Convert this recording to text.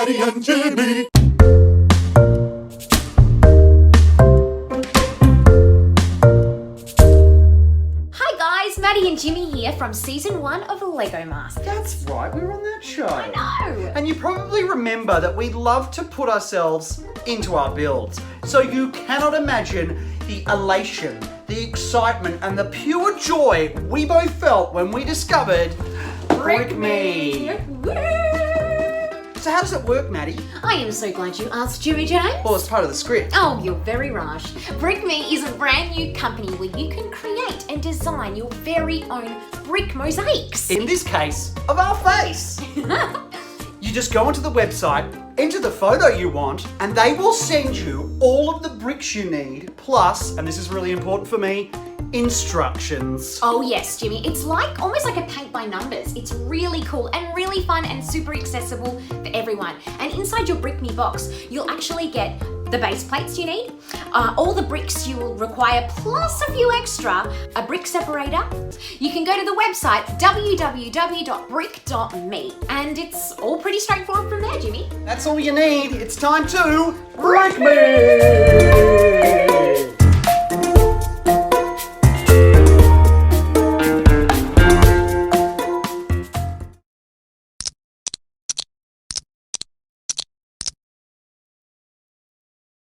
Maddy and Jimmy. Hi guys, Maddy and Jimmy here from season 1 of Lego Master. That's right, we were on that show. I know. And you probably remember that we love to put ourselves into our builds. So you cannot imagine the elation, the excitement, and the pure joy we both felt when we discovered Brick Me. Woo! So how does it work, Maddie? I am so glad you asked, Jimmy James. Well, it's part of the script. Oh, you're very right. Brick Me is a brand new company where you can create and design your very own brick mosaics. In this case, of our face. You just go onto the website, enter the photo you want, and they will send you all of the bricks you need, plus, and this is really important for me, instructions. Oh yes, Jimmy. It's almost like a paint by numbers. It's really cool and really fun and super accessible for everyone. And inside your Brick Me box, you'll actually get the base plates you need, all the bricks you will require, plus a few extra, a brick separator. You can go to the website www.brick.me and it's all pretty straightforward from there, Jimmy. That's all you need. It's time to Brick Me!